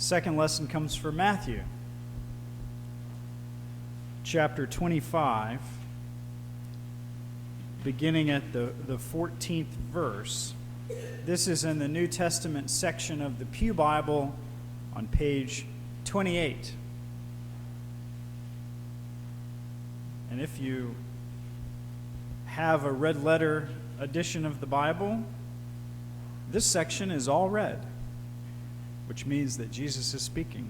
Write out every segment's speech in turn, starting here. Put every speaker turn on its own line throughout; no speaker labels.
second lesson comes from Matthew, chapter 25, beginning at the 14th verse. This is in the New Testament section of the Pew Bible on page 28. And if you have a red letter edition of the Bible, this section is all red, which means that Jesus is speaking.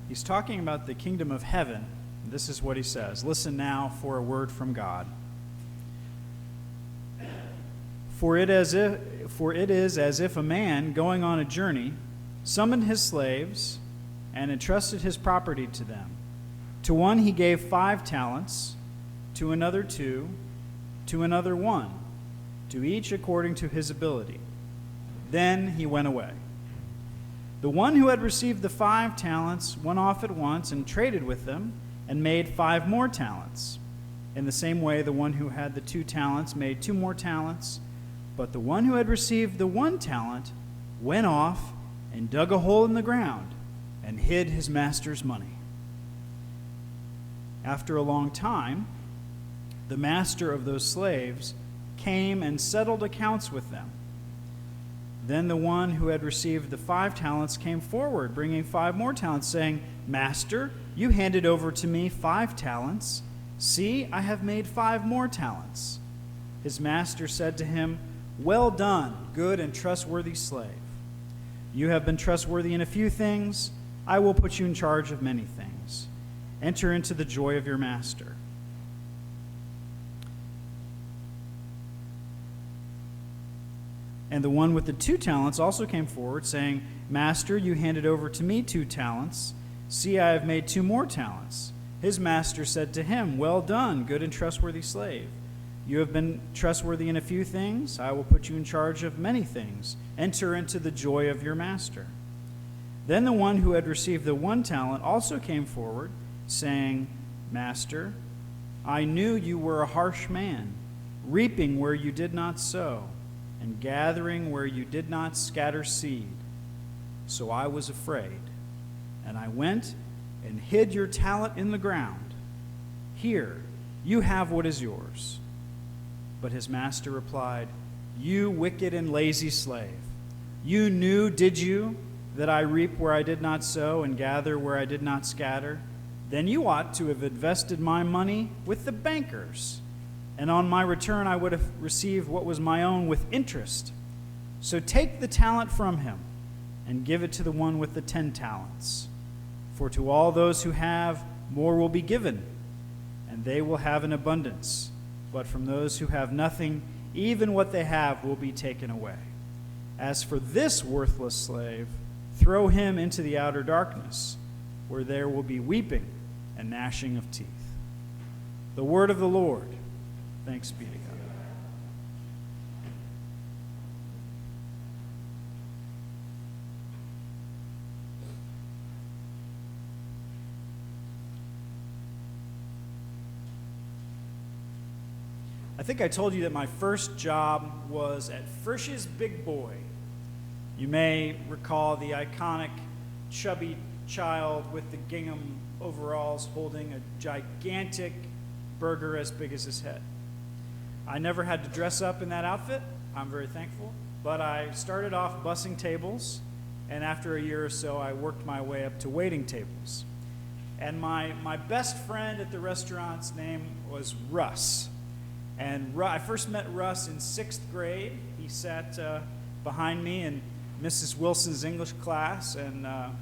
He's talking about the kingdom of heaven. This is what he says. Listen now for a word from God. For it is as if a man going on a journey summoned his slaves and entrusted his property to them. To one he gave 5 talents, to another 2, to another 1, to each according to his ability. Then he went away. The one who had received the 5 talents went off at once and traded with them and made 5 more talents. In the same way, the one who had the 2 talents made 2 more talents. But the one who had received the 1 talent went off and dug a hole in the ground and hid his master's money. After a long time, the master of those slaves came and settled accounts with them. Then the one who had received the 5 talents came forward, bringing 5 more talents, saying, Master, you handed over to me 5 talents. See, I have made 5 more talents. His master said to him, Well done, good and trustworthy slave. You have been trustworthy in a few things. I will put you in charge of many things. Enter into the joy of your master. And the one with the 2 talents also came forward, saying, Master, you handed over to me 2 talents. See, I have made 2 more talents. His master said to him, Well done, good and trustworthy slave. You have been trustworthy in a few things. I will put you in charge of many things. Enter into the joy of your master. Then the one who had received the 1 talent also came forward, saying, Master, I knew you were a harsh man, reaping where you did not sow, and gathering where you did not scatter seed. So I was afraid, and I went and hid your talent in the ground. Here, you have what is yours. But his master replied, You wicked and lazy slave, you knew, did you, that I reap where I did not sow and gather where I did not scatter? Then you ought to have invested my money with the bankers, and on my return I would have received what was my own with interest. So take the talent from him and give it to the one with the 10 talents. For to all those who have, more will be given, and they will have an abundance. But from those who have nothing, even what they have will be taken away. As for this worthless slave, throw him into the outer darkness, where there will be weeping and gnashing of teeth. The word of the Lord. Thanks be to God. I think I told you that my first job was at Frisch's Big Boy. You may recall the iconic chubby child with the gingham overalls holding a gigantic burger as big as his head. I never had to dress up in that outfit. I'm very thankful. But I started off bussing tables, and after a year or so, I worked my way up to waiting tables. And my best friend at the restaurant's name was Russ. And I first met Russ in 6th grade. He sat behind me in Mrs. Wilson's English class, and I'll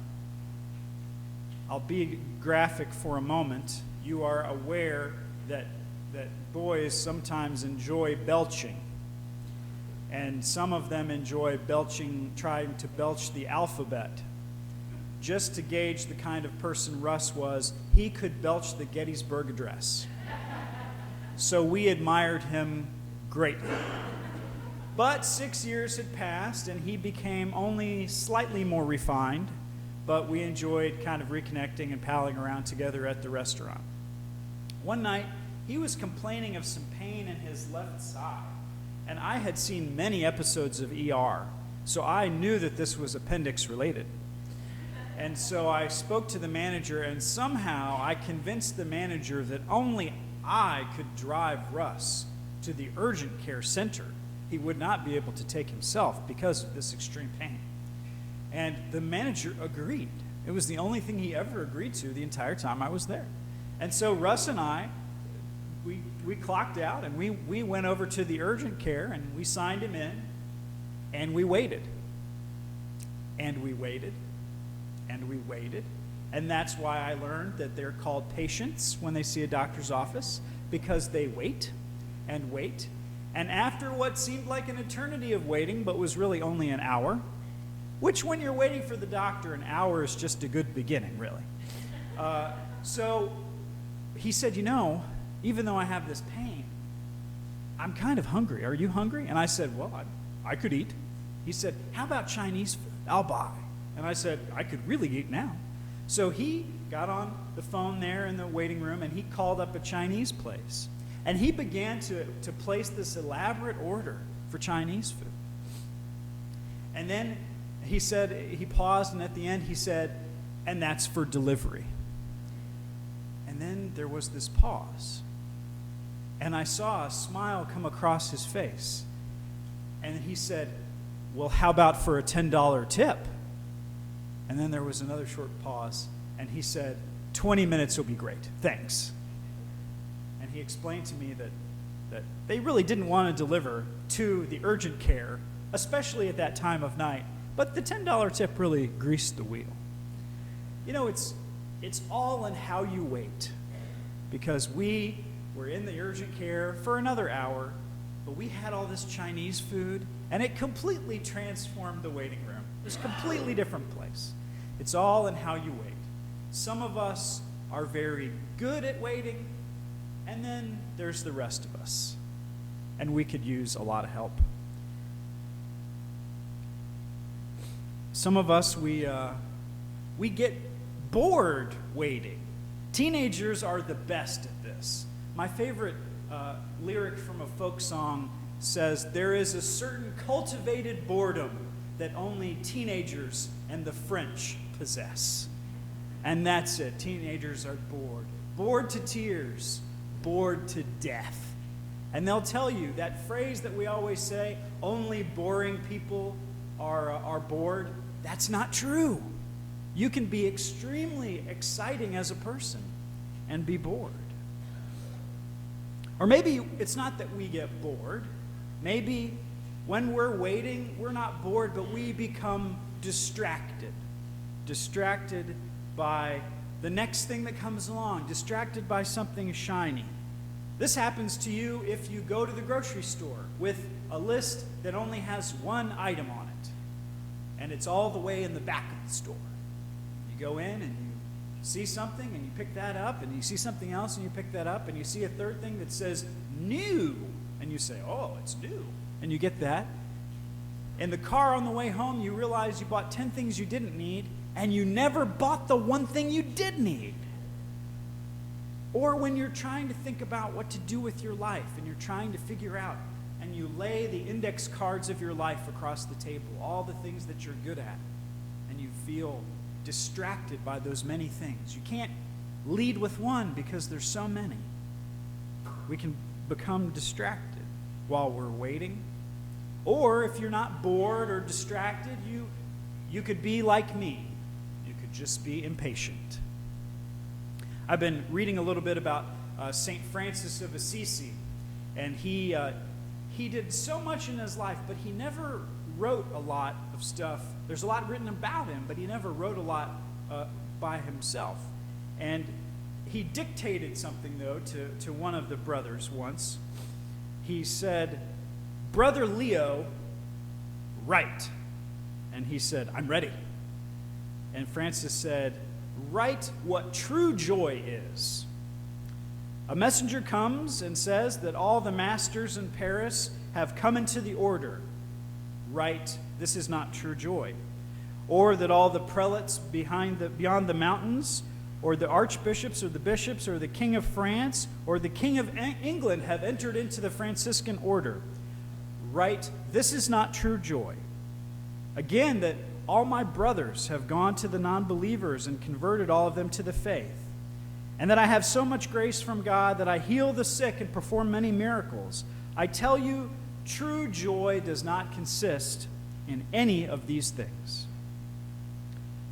be graphic for a moment. You are aware that boys sometimes enjoy belching, and some of them enjoy belching, trying to belch the alphabet. Just to gauge the kind of person Russ was, he could belch the Gettysburg Address. So we admired him greatly. But 6 years had passed, and he became only slightly more refined, but we enjoyed kind of reconnecting and palling around together at the restaurant. One night, he was complaining of some pain in his left side, and I had seen many episodes of ER, So I knew that this was appendix related. And so I spoke to the manager, and somehow I convinced the manager that only I could drive Russ to the urgent care center. He would not be able to take himself because of this extreme pain. And the manager agreed. It was the only thing he ever agreed to the entire time I was there. And so Russ and I, we clocked out, and we went over to the urgent care, and we signed him in, and we waited. And we waited. And we waited. And that's why I learned that they're called patients when they see a doctor's office, because they wait and wait. And after what seemed like an eternity of waiting, but was really only an hour, which when you're waiting for the doctor, an hour is just a good beginning, really. So he said, even though I have this pain, I'm kind of hungry. Are you hungry? And I said, well, I could eat. He said, how about Chinese food? I'll buy. And I said, I could really eat now. So he got on the phone there in the waiting room, and he called up a Chinese place. And he began to place this elaborate order for Chinese food. And then he said, he paused, and at the end he said, and that's for delivery. And then there was this pause. And I saw a smile come across his face. And he said, well, how about for a $10 tip? And then there was another short pause, and he said, 20 minutes will be great. Thanks. And he explained to me that they really didn't want to deliver to the urgent care, especially at that time of night. But the $10 tip really greased the wheel. It's all in how you wait. Because we were in the urgent care for another hour, but we had all this Chinese food, and it completely transformed the waiting room. It was a completely different place. It's all in how you wait. Some of us are very good at waiting, and then there's the rest of us. And we could use a lot of help. Some of us, we get bored waiting. Teenagers are the best at this. My favorite lyric from a folk song says, there is a certain cultivated boredom that only teenagers and the French possess. And that's it. Teenagers are bored. Bored to tears. Bored to death. And they'll tell you that phrase that we always say, only boring people are bored. That's not true. You can be extremely exciting as a person and be bored. Or maybe it's not that we get bored. Maybe when we're waiting, we're not bored, but we become distracted. Distracted by the next thing that comes along. Distracted by something shiny. This happens to you if you go to the grocery store with a list that only has one item on it. And it's all the way in the back of the store. You go in and you see something and you pick that up, and you see something else and you pick that up, and you see a third thing that says new, and you say, oh, it's new, and you get that. In the car on the way home, you realize you bought 10 things you didn't need, and you never bought the one thing you did need. Or when you're trying to think about what to do with your life, and you're trying to figure out, and you lay the index cards of your life across the table, all the things that you're good at, and you feel distracted by those many things. You can't lead with one because there's so many. We can become distracted while we're waiting. Or if you're not bored or distracted, you could be like me. You could just be impatient. I've been reading a little bit about St. Francis of Assisi, and he did so much in his life, but he never wrote a lot of stuff. There's a lot written about him, but he never wrote a lot by himself. And he dictated something, though, to one of the brothers once. He said, "Brother Leo, write." And he said, "I'm ready." And Francis said, "Write what true joy is. A messenger comes and says that all the masters in Paris have come into the order. Write, this is not true joy. Or that all the prelates beyond the mountains, or the archbishops, or the bishops, or the king of France, or the king of England have entered into the Franciscan order. Write, this is not true joy. Again, that all my brothers have gone to the non-believers and converted all of them to the faith, and that I have so much grace from God that I heal the sick and perform many miracles. I tell you, true joy does not consist in any of these things.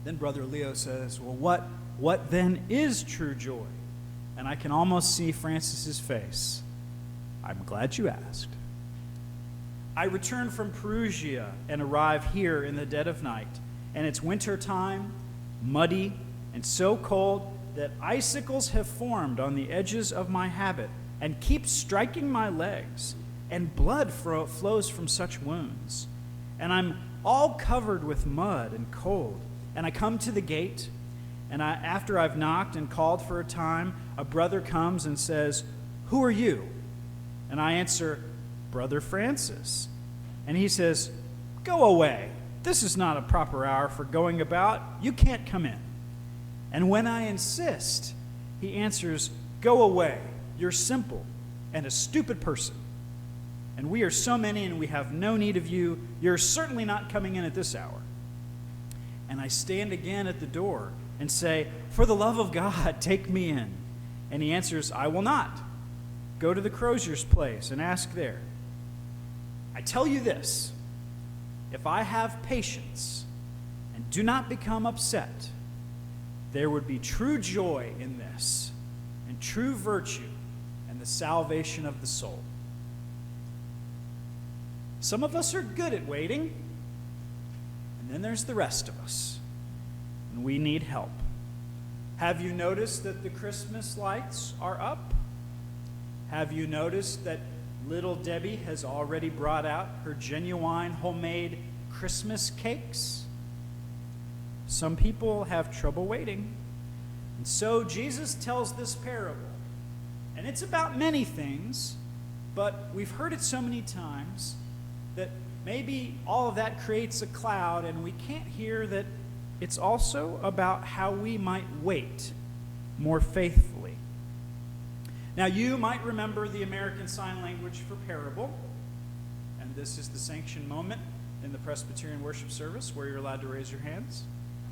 Then Brother Leo says, well, what then is true joy? And I can almost see Francis's face. I'm glad you asked. I return from Perugia and arrive here in the dead of night, and it's winter time, muddy, and so cold that icicles have formed on the edges of my habit and keep striking my legs, and blood flows from such wounds. And I'm all covered with mud and cold. And I come to the gate, and after I've knocked and called for a time, a brother comes and says, "Who are you?" And I answer, "Brother Francis." And he says, "Go away. This is not a proper hour for going about. You can't come in." And when I insist, he answers, "Go away. You're simple and a stupid person. And we are so many and we have no need of you. You're certainly not coming in at this hour." And I stand again at the door and say, "For the love of God, take me in." And he answers, "I will not. Go to the crozier's place and ask there." I tell you this, if I have patience and do not become upset, there would be true joy in this, and true virtue, and the salvation of the soul. Some of us are good at waiting, and then there's the rest of us, and we need help. Have you noticed that the Christmas lights are up? Have you noticed that little Debbie has already brought out her genuine homemade Christmas cakes? Some people have trouble waiting. And so Jesus tells this parable. And it's about many things, but we've heard it so many times that maybe all of that creates a cloud, and we can't hear that it's also about how we might wait more faithfully. Now, you might remember the American Sign Language for parable, and this is the sanctioned moment in the Presbyterian worship service where you're allowed to raise your hands.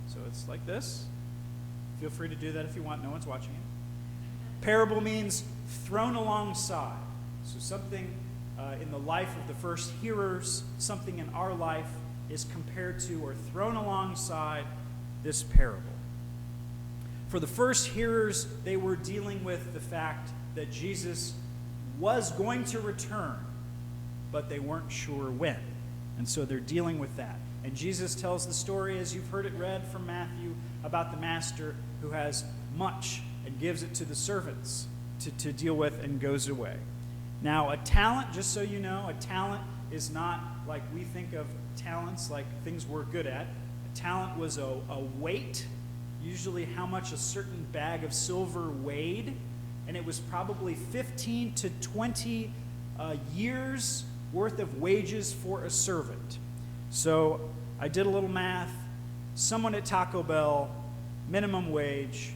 So it's like this. Feel free to do that if you want. No one's watching it. Parable means thrown alongside. So something in the life of the first hearers, something in our life is compared to or thrown alongside this parable. For the first hearers, they were dealing with the fact that Jesus was going to return, but they weren't sure when. And so they're dealing with that. And Jesus tells the story, as you've heard it read from Matthew, about the master who has much and gives it to the servants to deal with and goes away. Now, a talent, just so you know, a talent is not like we think of talents, like things we're good at. A talent was a weight, usually how much a certain bag of silver weighed, and it was probably 15 to 20 years worth of wages for a servant. So I did a little math. Someone at Taco Bell, minimum wage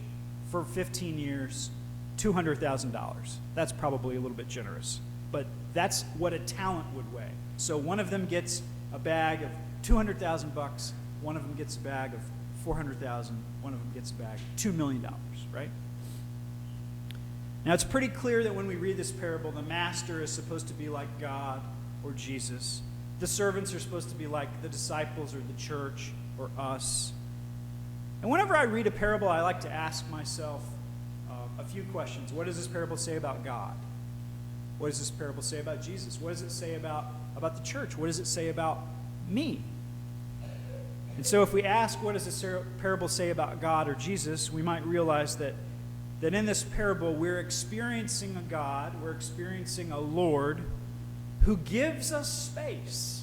for 15 years, $200,000. That's probably a little bit generous, but that's what a talent would weigh. So one of them gets a bag of $200,000, one of them gets a bag of $400,000, one of them gets a bag of $2 million, right? Now it's pretty clear that when we read this parable, the master is supposed to be like God or Jesus. The servants are supposed to be like the disciples or the church or us. And whenever I read a parable, I like to ask myself a few questions. What does this parable say about God? What does this parable say about Jesus? What does it say about the church? What does it say about me? And so if we ask, what does this parable say about God or Jesus, we might realize that in this parable we're experiencing a God, we're experiencing a Lord who gives us space,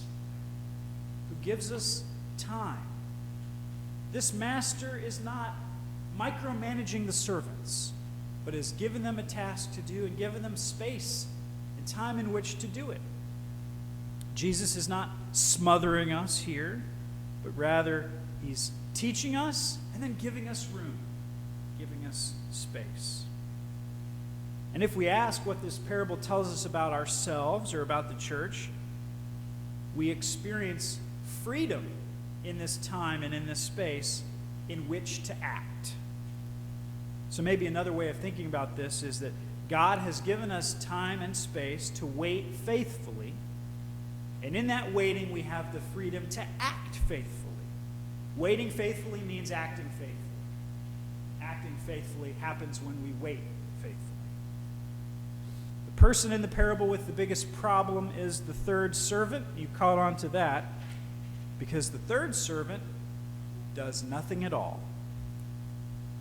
who gives us time. This master is not micromanaging the servants, but has given them a task to do and given them space and time in which to do it. Jesus is not smothering us here, but rather he's teaching us and then giving us room, giving us space. And if we ask what this parable tells us about ourselves or about the church, we experience freedom in this time and in this space in which to act. So maybe another way of thinking about this is that God has given us time and space to wait faithfully, and in that waiting we have the freedom to act faithfully. Waiting faithfully means acting faithfully. Acting faithfully happens when we wait faithfully. The person in the parable with the biggest problem is the third servant. You caught on to that because the third servant does nothing at all.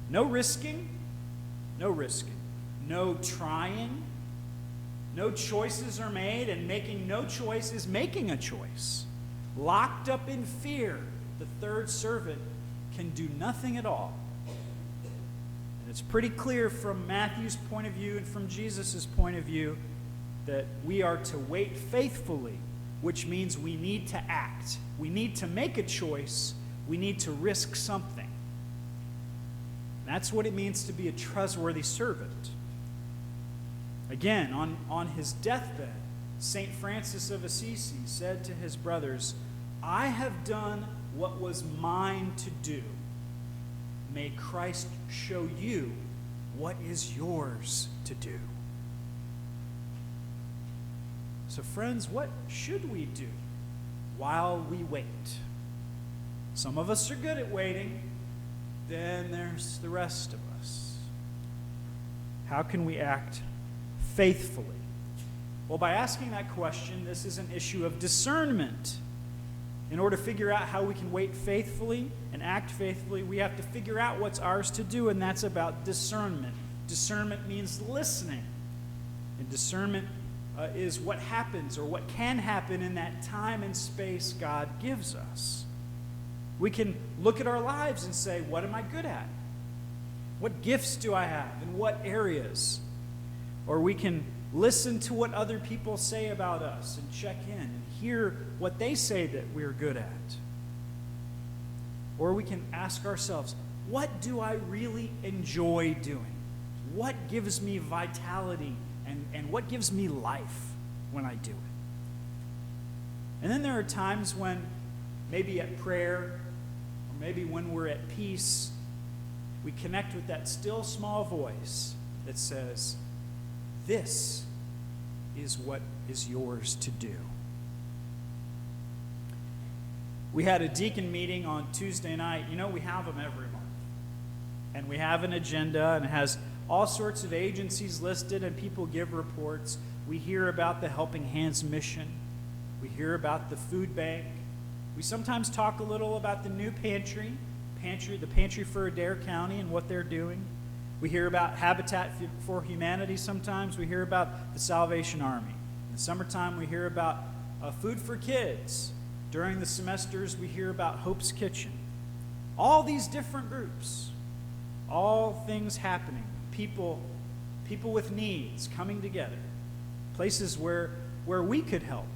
No risking, no trying, no choices are made, and making no choice is making a choice. Locked up in fear, the third servant can do nothing at all. And it's pretty clear from Matthew's point of view and from Jesus' point of view that we are to wait faithfully, which means we need to act. We need to make a choice. We need to risk something. That's what it means to be a trustworthy servant. Again, on his deathbed, St. Francis of Assisi said to his brothers, "I have done what was mine to do. May Christ show you what is yours to do." So friends, what should we do while we wait? Some of us are good at waiting. Then there's the rest of us. How can we act faithfully? Well, by asking that question, this is an issue of discernment. In order to figure out how we can wait faithfully and act faithfully, we have to figure out what's ours to do, and that's about discernment. Discernment means listening. And discernment is what happens or what can happen in that time and space God gives us. We can look at our lives and say, what am I good at? What gifts do I have? In what areas? Or we can listen to what other people say about us and check in and hear what they say that we're good at. Or we can ask ourselves, what do I really enjoy doing? What gives me vitality and what gives me life when I do it? And then there are times when maybe at prayer, or maybe when we're at peace, we connect with that still small voice that says, this is what is yours to do. We had a deacon meeting on Tuesday night. You know, we have them every month. And we have an agenda, and it has all sorts of agencies listed, and people give reports. We hear about the Helping Hands mission. We hear about the food bank. We sometimes talk a little about the new pantry, the pantry for Adair County and what they're doing. We hear about Habitat for Humanity sometimes. We hear about the Salvation Army. In the summertime, we hear about Food for Kids. During the semesters, we hear about Hope's Kitchen. All these different groups, all things happening, people with needs coming together, places where we could help.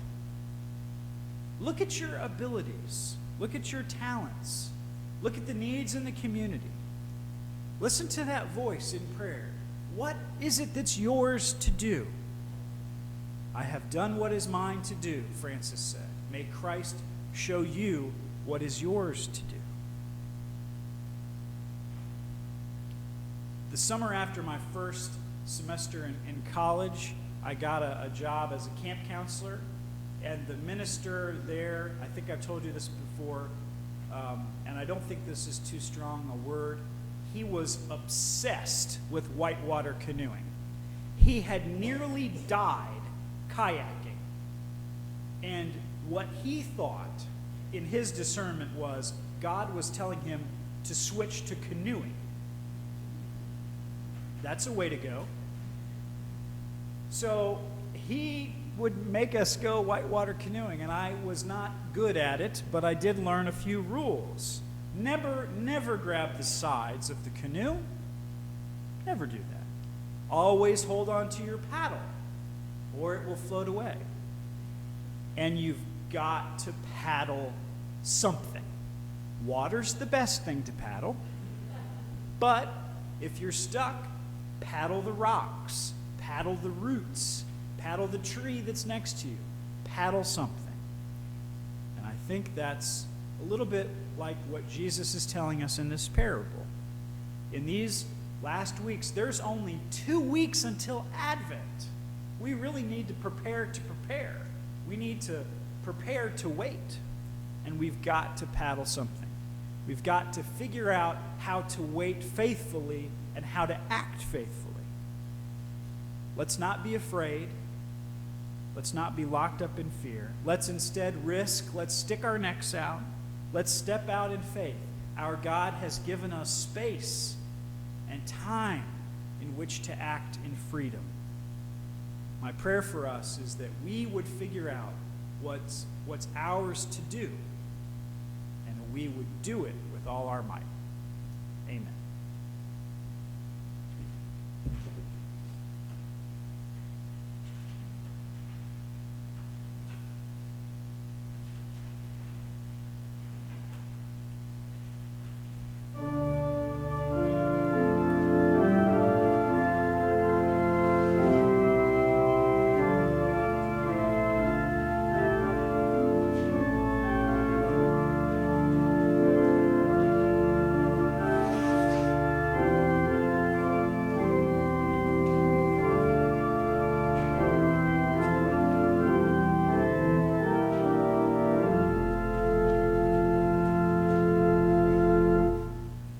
Look at your abilities. Look at your talents. Look at the needs in the community. Listen to that voice in prayer. What is it that's yours to do? I have done what is mine to do, Francis said. May Christ show you what is yours to do. The summer after my first semester in college, I got a job as a camp counselor. And the minister there, I think I've told you this before, and I don't think this is too strong a word, he was obsessed with whitewater canoeing. He had nearly died kayaking. And what he thought in his discernment was God was telling him to switch to canoeing. That's a way to go. So he would make us go whitewater canoeing, and I was not good at it, but I did learn a few rules. Never grab the sides of the canoe. Never do that. Always hold on to your paddle, or it will float away. And you've got to paddle something. Water's the best thing to paddle, but if you're stuck, paddle the rocks, paddle the roots, paddle the tree that's next to you, paddle something. And I think that's a little bit like what Jesus is telling us in this parable. In these last weeks, there's only 2 weeks until Advent. We really need to prepare to prepare. We need to prepare to wait. And we've got to paddle something. We've got to figure out how to wait faithfully and how to act faithfully. Let's not be afraid. Let's not be locked up in fear. Let's instead risk. Let's stick our necks out. Let's step out in faith. Our God has given us space and time in which to act in freedom. My prayer for us is that we would figure out what's ours to do, and we would do it with all our might. Amen.